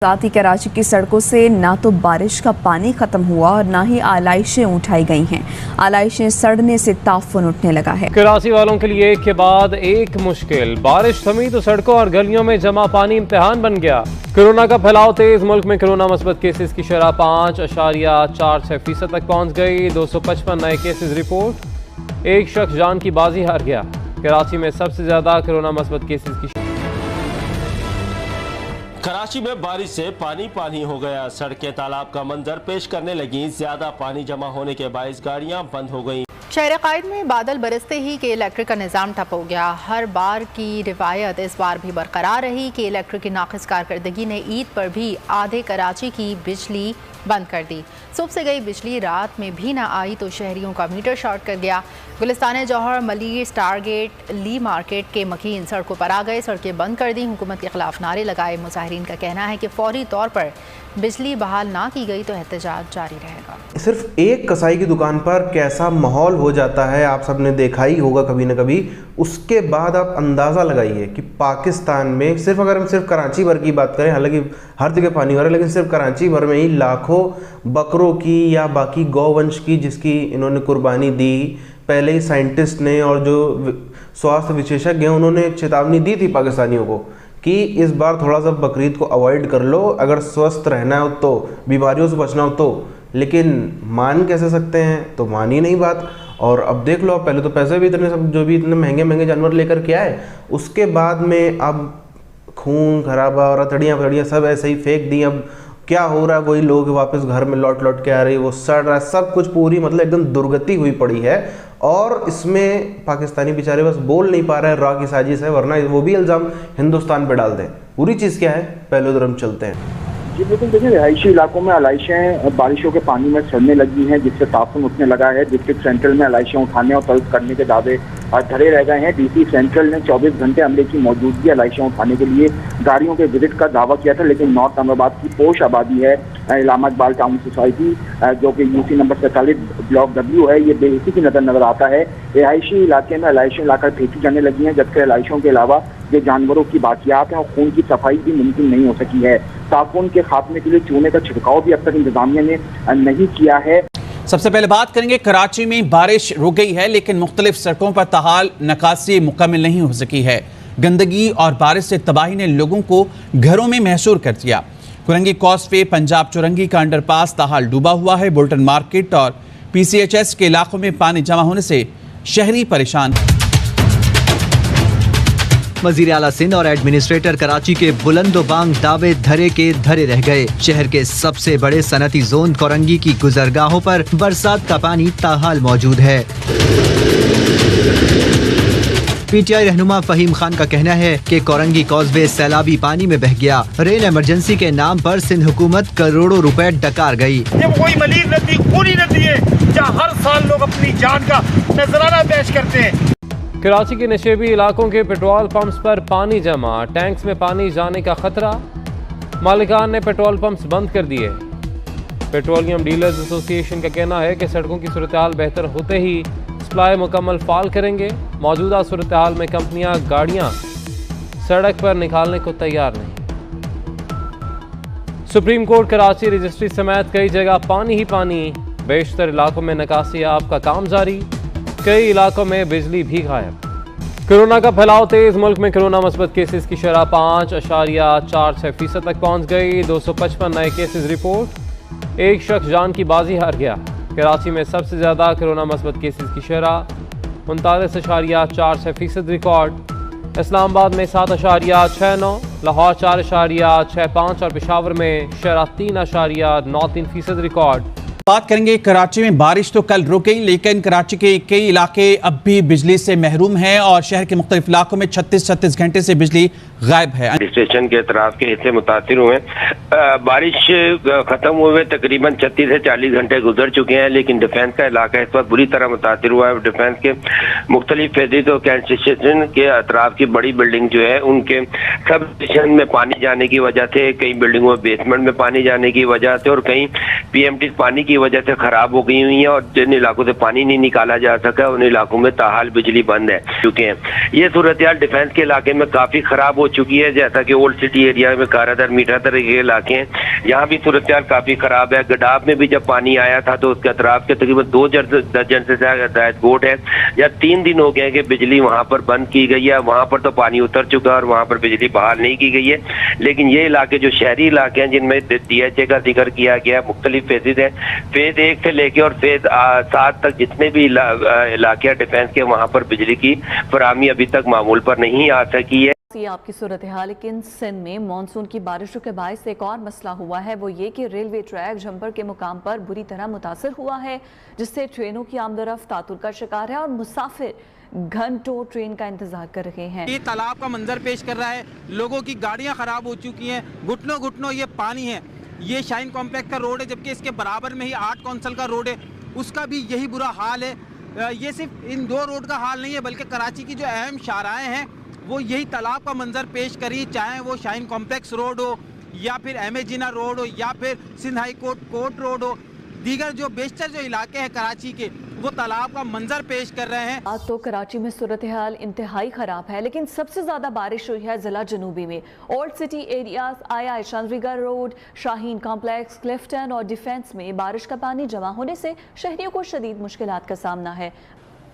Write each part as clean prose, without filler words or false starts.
साथ ही कराची की सड़कों से ना तो बारिश का पानी खत्म हुआ और ना ही आलाइशें उठाई गई हैं। आलाइशें सड़ने से ताफुन उठने लगा है। कराची वालों के लिए एक के बाद एक मुश्किल, बारिश थमी तो सड़कों और गलियों में जमा पानी इम्तिहान बन गया। कोरोना का फैलाव तेज, मुल्क में कोरोना मस्बत केसेस की शरह 5.46% तक पहुँच गई। 255 नए केसेस रिपोर्ट। एक शख्स जान की बाजी हार गया। कराची में सबसे ज्यादा कोरोना मस्बत केसेस की। कराची में बारिश से पानी पानी हो गया। सड़कें तालाब का मंजर पेश करने लगी। ज्यादा पानी जमा होने के बायस गाड़ियां बंद हो गईं। शहर कायद में बादल बरसते ही के इलेक्ट्रिक का निज़ाम ठप हो गया। हर बार की रिवायत इस बार भी बरकरार रही कि इलेक्ट्रिक की नाक़िस कारकर्दगी ने ईद पर भी आधे कराची की बिजली बंद कर दी। सुबह से गई बिजली रात में भी ना आई तो शहरियों का मीटर शॉर्ट कर गया। गुलिस्तान जौहर, मलिर, स्टार गेट, ली मार्केट के मकीन सड़कों पर आ गए, सड़कें बंद कर दी। हुकूमत के खिलाफ नारे लगाए। मुजाहिरीन का कहना है कि फौरी तौर पर बिजली बहाल ना की गई तो एहतजाज जारी रहेगा। सिर्फ एक कसाई की दुकान पर कैसा माहौल हो जाता है आप सब ने देखा ही होगा कभी ना कभी। उसके बाद आप अंदाज़ा लगाइए कि पाकिस्तान में सिर्फ अगर हम सिर्फ कराची भर की बात करें, हालांकि हर जगह पानी हो रहा है, लेकिन सिर्फ कराची भर में ही लाखों बकरों की या बाकी गौवंश की जिसकी इन्होंने कुर्बानी दी। पहले ही साइंटिस्ट ने और जो स्वास्थ्य विशेषज्ञ हैं उन्होंने चेतावनी दी थी पाकिस्तानियों को कि इस बार थोड़ा सा बकरीद को अवॉइड कर लो अगर स्वस्थ रहना हो तो, बीमारियों से बचना हो तो। लेकिन मान कैसे सकते हैं, तो मान ही नहीं बात। और अब देख लो, पहले तो पैसे भी इतने सब जो भी इतने महंगे महंगे जानवर लेकर के आए, उसके बाद में अब खून खराबा और अतड़ियाँ फड़ियाँ सब ऐसे ही फेंक दी। अब क्या हो रहा है, वही लोग वापस घर में लौट लौट के आ रही है, वो सड़ रहा है, सब कुछ पूरी मतलब एकदम दुर्गति हुई पड़ी है। और इसमें पाकिस्तानी बेचारे बस बोल नहीं पा रहे हैं, रॉ की साजिश है, वरना वो भी इल्ज़ाम हिंदुस्तान पे डाल दें। पूरी चीज़ क्या है, पहले उधर हम चलते हैं। जी बिल्कुल, देखिए रिहायशी इलाकों में आलाइशें बारिशों के पानी में सड़ने लगी हैं, जिससे ताफुन उठने लगा है। डिस्ट्रिक्ट सेंट्रल में आलाइशें उठाने और तलब करने के दावे धरे रह गए हैं। डीसी सेंट्रल ने 24 घंटे अमले की मौजूदगी आलाइशें उठाने के लिए गाड़ियों के विजिट का दावा किया था, लेकिन नॉर्थ अहमदाबाद की पोश आबादी है इलामा इकबाल टाउन सोसाइटी, जो कि यूसी नंबर 47 ब्लॉक W है, ये बेहिसी की नजर आता है। रिहायशी इलाके में आलाइशें लाकर फेंकी जाने लगी हैं, जबकि आलाइशों के अलावा जो जानवरों की बाकियात हैं और खून की सफाई भी मुमकिन नहीं हो सकी है। ताफुन के खात्मे के लिए चूने का छिड़काव भी अब तक इंतजामिया ने नहीं किया है। सबसे पहले बात करेंगे, कराची में बारिश रुक गई है लेकिन मुख्तलिफ सड़कों पर ताहाल नकासी मुकम्मल नहीं हो सकी है। गंदगी और बारिश से तबाही ने लोगों को घरों में महसूर कर दिया। कुरंगी कॉजवे, पंजाब चुरंगी का अंडरपास ताहाल डूबा हुआ है। बुल्टन मार्केट और PCHS के इलाकों में पानी जमा होने से शहरी परेशान। वज़ीर आला सिंध और एडमिनिस्ट्रेटर कराची के बुलंदोबांग दावे धरे के धरे रह गए। शहर के सबसे बड़े सनती जोन कोरंगी की गुजरगाहों पर बरसात का पानी ताहाल मौजूद है। PTI रहनुमा फहीम खान का कहना है कि कोरंगी कॉजवे सैलाबी पानी में बह गया। रेल इमरजेंसी के नाम पर सिंध हुकूमत करोड़ों रुपए डकार गई। ये कोई मलीर नदी, पूरी नदी है जहाँ हर साल लोग अपनी जान का नजराना पेश करते हैं। कराची के नशेबी इलाकों के पेट्रोल पंप्स पर पानी जमा, टैंक्स में पानी जाने का खतरा। मालिकान ने पेट्रोल पंप्स बंद कर दिए। पेट्रोलियम डीलर्स एसोसिएशन का कहना है कि सड़कों की सूरत हाल बेहतर होते ही सप्लाई मुकम्मल फाल करेंगे। मौजूदा सूरत हाल में कंपनियां गाड़ियां सड़क पर निकालने को तैयार नहीं। सुप्रीम कोर्ट कराची रजिस्ट्री समेत कई जगह पानी ही पानी। बेशतर इलाकों में निकासी आब का काम जारी। कई इलाकों में बिजली भी गायब। कोरोना का फैलाव तेज, मुल्क में कोरोना मस्बत केसेस की शरह 5.46% तक पहुंच गई। 255 नए केसेस रिपोर्ट। एक शख्स जान की बाजी हार गया। कराची में सबसे ज्यादा कोरोना मस्बत केसेस की शरह 39.46% रिकॉर्ड। इस्लामाबाद में 7.69, लाहौर 4.65 और पेशावर में शरह 3.93% रिकॉर्ड। बात करेंगे, कराची में बारिश तो कल रुक गई लेकिन कराची के कई इलाके अब भी बिजली से महरूम हैं और शहर के मुख्तलिफ इलाकों में 36 घंटे से बिजली गायब है। स्टेशन के अतराफ के हिस्से मुतासिर हुए। बारिश खत्म हुए तकरीबन 36 से 40 घंटे गुजर चुके हैं, लेकिन डिफेंस का इलाका इस वक्त बुरी तरह मुतासिर हुआ है। डिफेंस के मुख्तलिफ फेजिज और कैंट स्टेशन के अतराफ की बड़ी बिल्डिंग जो है उनके सब स्टेशन में पानी जाने की वजह से, कई बिल्डिंगों में बेसमेंट में पानी जाने की वजह से और कई PMT पानी की वजह से खराब हो गई हुई है और जिन इलाकों से पानी नहीं निकाला जा सका उन इलाकों में ताहाल बिजली बंद है चुके हैं। ये सूरत हाल डिफेंस के इलाके में काफी खराब हो चुकी है। जैसा कि ओल्ड सिटी एरिया में कारादर मीठादर के इलाके हैं, यहाँ भी सूरत हाल काफी खराब है। गडाब में भी जब पानी आया था तो उसके अतराफ के तकरीबन 2 दर्जन से ज्यादा बोट है, या 3 दिन हो गए हैं कि बिजली वहाँ पर बंद की गई है। वहाँ पर तो पानी उतर चुका है और वहाँ पर बिजली बहाल नहीं की गई है। लेकिन ये इलाके जो शहरी इलाके हैं जिनमें DHA का जिक्र किया गया, मुख्तलिफ फेजेज हैं, फेज 1 से लेके और फेज 7 तक जितने भी इलाके डिफेंस के, वहाँ पर बिजली की फराहमी अभी तक मामूल पर नहीं आ सकी है। ये आपकी सूरत हाल। लेकिन सिंध में मानसून की बारिशों के बायस एक और मसला हुआ है, वो ये कि रेलवे ट्रैक झंपर के मुकाम पर बुरी तरह मुतासर हुआ है, जिससे ट्रेनों की आमदरफ्त तातुल का शिकार है और मुसाफिर घंटों ट्रेन का इंतजार कर रहे हैं। ये तालाब का मंजर पेश कर रहा है, लोगों की गाड़ियां खराब हो चुकी हैं, घुटनों घुटनों ये पानी है। ये शाइन कॉम्प्लेक्स का रोड है, जबकि इसके बराबर में ही आर्ट काउंसिल का रोड है, उसका भी यही बुरा हाल है। ये सिर्फ इन 2 रोड का हाल नहीं है, बल्कि कराची की जो अहम शाहराएं हैं वो यही तालाब का मंजर पेश करी, चाहे वो शाइन कॉम्प्लेक्स रोड हो या फिर एम.ए. जिन्ना रोड हो या फिर सिंध हाई कोर्ट रोड हो। दीगर जो बेशतर जो इलाके हैं कराची के, वो तालाब का मंजर पेश कर रहे हैं। आज तो कराची में सूरत हाल इंतहाई ख़राब है, लेकिन सबसे ज़्यादा बारिश हुई है ज़िला जनूबी में। ओल्ड सिटी एरियाज, आई चंद्रीगढ़ रोड, शाहीन कॉम्प्लेक्स, क्लिफ्टन और डिफेंस में बारिश का पानी जमा होने से शहरियों को शदीद मुश्किलात का सामना है।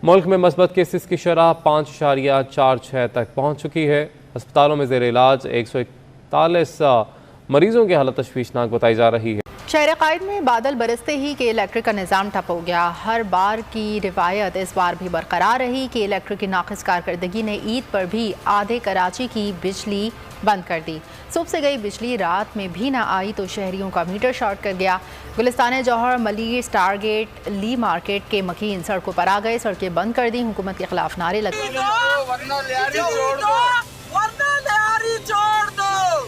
मुल्क में मस्बत केसेस की शरह 5.46 तक पहुँच चुकी है। अस्पतालों में ज़ेर इलाज 141 मरीजों की हालत तशवीशनाक बताई जा रही है। शहर कायद में बादल बरसते ही के इलेक्ट्रिक का निज़ाम ठप हो गया। हर बार की रिवायत इस बार भी बरकरार रही कि इलेक्ट्रिक की नाक़िस कारकर्दगी ने ईद पर भी आधे कराची की बिजली बंद कर दी। सुबह से गई बिजली रात में भी ना आई तो शहरियों का मीटर शॉर्ट कर गया। गुलिस्तान जौहर, मलिर, स्टार गेट, ली मार्केट के मकीन सड़कों पर आ गए, सड़कें बंद कर दी, हुकूमत के खिलाफ नारे लगे।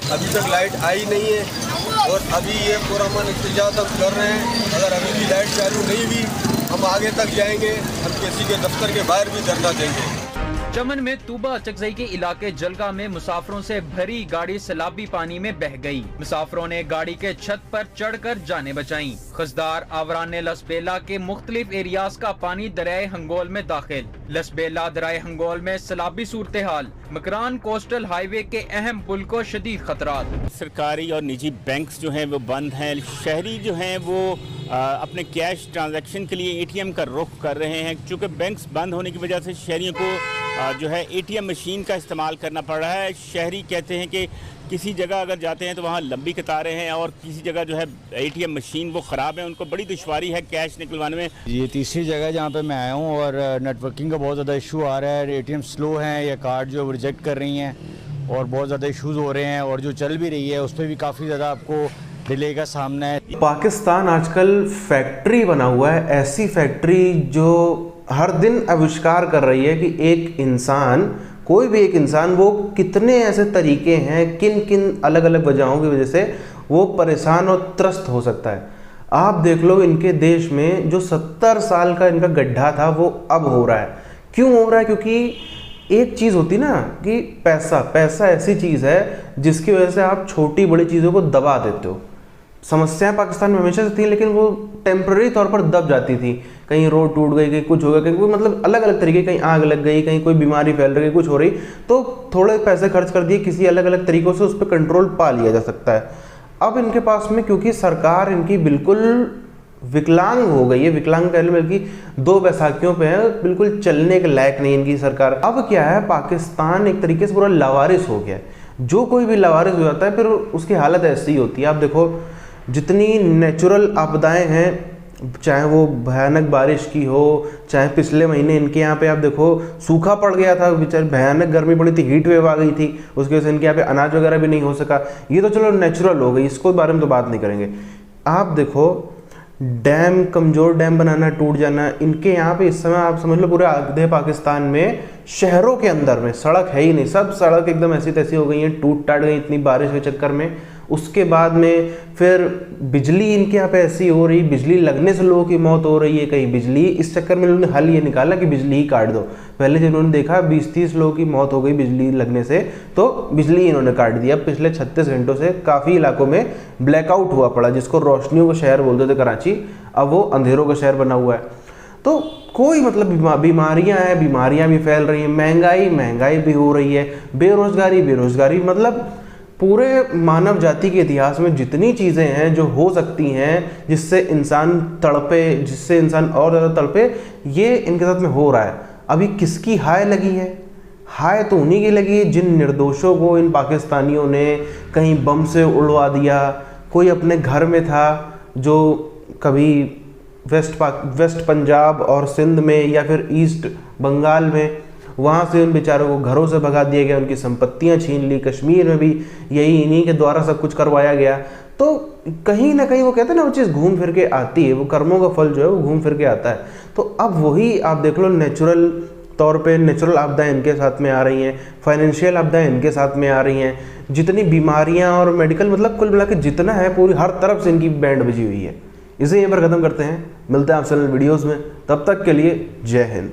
अभी तक लाइट आई नहीं है और अभी ये पूरा मन इंतजार तक कर रहे हैं। अगर अभी भी लाइट चालू नहीं हुई, हम आगे तक जाएंगे, हम किसी के दफ्तर के बाहर भी धरना देंगे। चमन में तूबा चकजई के इलाके जलगा में मुसाफिरों से भरी गाड़ी सैलाबी पानी में बह गई। मुसाफिरों ने गाड़ी के छत पर चढ़कर जानें बचाईं। खजदार आवरान लसबेला के मुख्तलिफ एरियाज का पानी दरियाए हंगोल में दाखिल। लसबेला दरियाए हंगोल में सैलाबी सूरत हाल। मकरान कोस्टल हाईवे के अहम पुल को शदीद खतरात। सरकारी और निजी बैंक्स जो हैं वो बंद हैं। शहरी जो हैं वो अपने कैश ट्रांजैक्शन के लिए ATM का रुख कर रहे हैं। चूँकि बैंक्स बंद होने की वजह से शहरियों को जो है ATM मशीन का इस्तेमाल करना पड़ रहा है। शहरी कहते हैं कि किसी जगह अगर जाते हैं तो वहाँ लंबी कतारें हैं और किसी जगह जो है ATM मशीन वो ख़राब है, उनको बड़ी दुश्वारी है कैश निकलवाने में। ये तीसरी जगह जहाँ पे मैं आया हूँ और नेटवर्किंग का बहुत ज़्यादा इशू आ रहा है। ATM स्लो हैं या कार्ड जो रिजेक्ट कर रही हैं और बहुत ज़्यादा इशूज़ हो रहे हैं, और जो चल भी रही है उस पर भी काफ़ी ज़्यादा आपको डिले का सामना है। पाकिस्तान आजकल फैक्ट्री बना हुआ है, ऐसी फैक्ट्री जो हर दिन आविष्कार कर रही है कि एक इंसान, कोई भी एक इंसान, वो कितने ऐसे तरीके हैं, किन किन अलग अलग वजहों की वजह से वो परेशान और त्रस्त हो सकता है। आप देख लो इनके देश में जो 70 साल का इनका गड्ढा था वो अब हो रहा है। क्यों हो रहा है? क्योंकि एक चीज़ होती ना कि पैसा ऐसी चीज़ है जिसकी वजह से आप छोटी बड़ी चीज़ों को दबा देते हो। समस्याएं पाकिस्तान में हमेशा से थी, लेकिन वो टेम्पररी तौर पर दब जाती थी। कहीं रोड टूट गई, कहीं कुछ हो गया, कहीं कोई मतलब अलग अलग तरीके, कहीं आग लग गई, कहीं कोई बीमारी फैल रही, कुछ हो रही, तो थोड़े पैसे खर्च कर दिए, किसी अलग अलग तरीक़ों से उस पर कंट्रोल पा लिया जा सकता है। अब इनके पास में क्योंकि सरकार इनकी बिल्कुल विकलांग हो गई है, विकलांग कह लो, बल्कि 2 बैसाखियों पे है, बिल्कुल चलने के लायक नहीं इनकी सरकार। अब क्या है, पाकिस्तान एक तरीके से पूरा लावारिस हो गया है। जो कोई भी लावारिस हो जाता है फिर उसकी हालत ऐसी ही होती है। आप देखो जितनी नेचुरल आपदाएं हैं, चाहे वो भयानक बारिश की हो, चाहे पिछले महीने इनके यहाँ पे आप देखो सूखा पड़ गया था, बेचारे भयानक गर्मी पड़ी थी, हीट वेव आ गई थी, उसकी वजह से इनके यहाँ पे अनाज वगैरह भी नहीं हो सका। ये तो चलो नेचुरल हो गई, इसको बारे में तो बात नहीं करेंगे। आप देखो डैम, कमज़ोर डैम बनाना, टूट जाना, इनके यहाँ पे इस समय आप समझ लो पूरे आधे पाकिस्तान में शहरों के अंदर में सड़क है ही नहीं, सब सड़क एकदम ऐसी तैसी हो गई हैं, टूट टाट गई इतनी बारिश के चक्कर में। उसके बाद में फिर बिजली इनके यहाँ पे ऐसी हो रही, बिजली लगने से लोगों की मौत हो रही है कहीं बिजली, इस चक्कर में उन्होंने हल ये निकाला कि बिजली ही काट दो। पहले जब उन्होंने देखा 20-30 लोगों की मौत हो गई बिजली लगने से, तो बिजली इन्होंने काट दिया। पिछले 36 घंटों से काफ़ी इलाकों में ब्लैकआउट हुआ पड़ा, जिसको रोशनियों का शहर बोलते थे कराची, अब वो अंधेरों का शहर बना हुआ है। तो कोई मतलब बीमारियां हैं, बीमारियां भी फैल रही हैं, महंगाई भी हो रही है, बेरोजगारी, मतलब पूरे मानव जाति के इतिहास में जितनी चीज़ें हैं जो हो सकती हैं जिससे इंसान तड़पे, जिससे इंसान और ज़्यादा तड़पे, ये इनके साथ में हो रहा है। अभी किसकी हाय लगी है? हाय तो उन्हीं की लगी है जिन निर्दोषों को इन पाकिस्तानियों ने कहीं बम से उड़वा दिया। कोई अपने घर में था जो कभी वेस्ट पंजाब और सिंध में या फिर ईस्ट बंगाल में, वहाँ से उन बेचारों को घरों से भगा दिया गया, उनकी संपत्तियाँ छीन ली। कश्मीर में भी यही इन्हीं के द्वारा सब कुछ करवाया गया। तो कहीं ना कहीं वो कहते हैं ना, वो चीज़ घूम फिर के आती है, वो कर्मों का फल जो है वो घूम फिर के आता है। तो अब वही आप देख लो, नेचुरल तौर पे नेचुरल आपदाएं इनके साथ में आ रही हैं, फाइनेंशियल आपदाएं इनके साथ में आ रही हैं, जितनी बीमारियां और मेडिकल, मतलब कुल मिला के जितना है पूरी हर तरफ से इनकी बैंड बजी हुई है। इसे यहीं पर ख़त्म करते हैं, मिलते हैं आपसे वीडियोज़ में, तब तक के लिए जय हिंद।